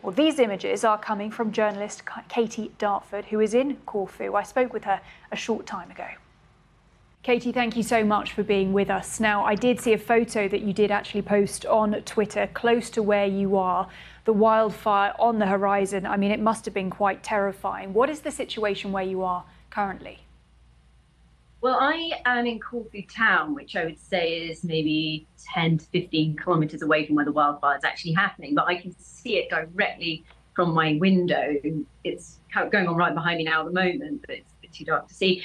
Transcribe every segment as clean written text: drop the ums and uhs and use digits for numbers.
Well, these images are coming from journalist Katie Dartford, who is in Corfu. I spoke with her a short time ago. Katie, thank you so much for being with us. Now, I did see a photo that you did actually post on Twitter close to where you are, the wildfire on the horizon. I mean, it must have been quite terrifying. What is the situation where you are currently? Well, I am in Corfu town, which I would say is maybe 10 to 15 kilometres away from where the wildfire is actually happening, but I can see it directly from my window. It's going on right behind me now at the moment, but it's a bit too dark to see.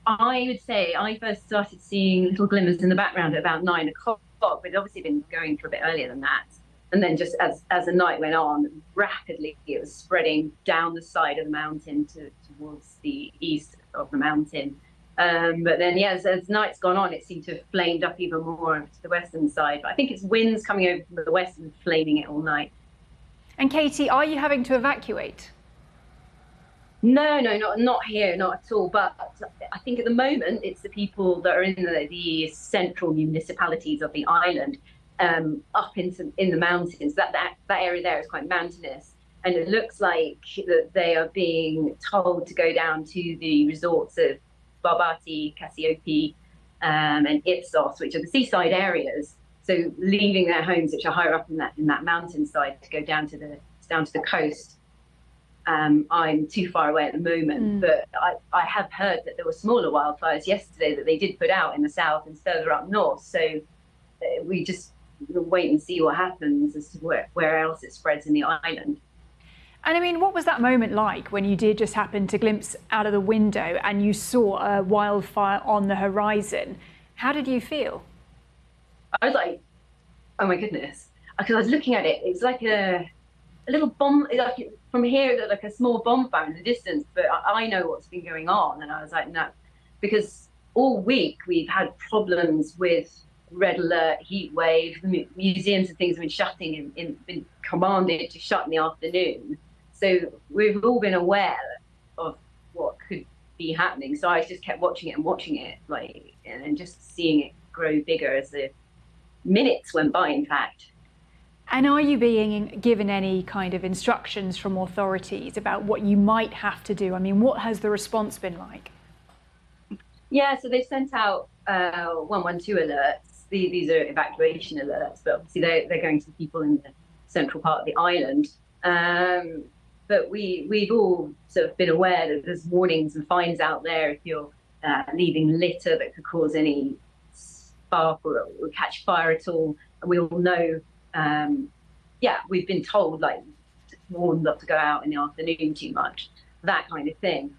I would say I first started seeing little glimmers in the background at about 9 o'clock, but it's obviously been going for a bit earlier than that. And then just as the night went on, rapidly it was spreading down the side of the mountain towards the east of the mountain. But then, yeah, as night's gone on, it seemed to have flamed up even more to the western side. But I think it's winds coming over from the west and flaming it all night. And Katie, are you having to evacuate? No, not here, not at all. But I think at the moment, it's the people that are in the central municipalities of the island, up in the mountains. That area there is quite mountainous, and it looks like that they are being told to go down to the resorts of Barbati, Cassiope, and Ipsos, which are the seaside areas. So leaving their homes, which are higher up in that mountainside, to go down to the coast. I'm too far away at the moment, but I have heard that there were smaller wildfires yesterday that they did put out in the south and further up north. So we just wait and see what happens as to where else it spreads in the island. And I mean, what was that moment like when you did just happen to glimpse out of the window and you saw a wildfire on the horizon? How did you feel? I was like, oh my goodness, because I was looking at it. It's like a little bomb, like from here, it looked like a small bonfire in the distance, but I know what's been going on. And I was like, no, because all week we've had problems with red alert, heat wave. Museums and things have been shutting been commanded to shut in the afternoon. So we've all been aware of what could be happening. So I just kept watching it, like, and just seeing it grow bigger as the minutes went by, in fact. And are you being given any kind of instructions from authorities about what you might have to do? I mean, what has the response been like? Yeah, so they've sent out 112 alerts. These are evacuation alerts, but obviously they're going to the people in the central part of the island. But we've all sort of been aware that there's warnings and fines out there if you're leaving litter that could cause any spark or catch fire at all. And we all know, we've been told, like, warned not to go out in the afternoon too much, that kind of thing.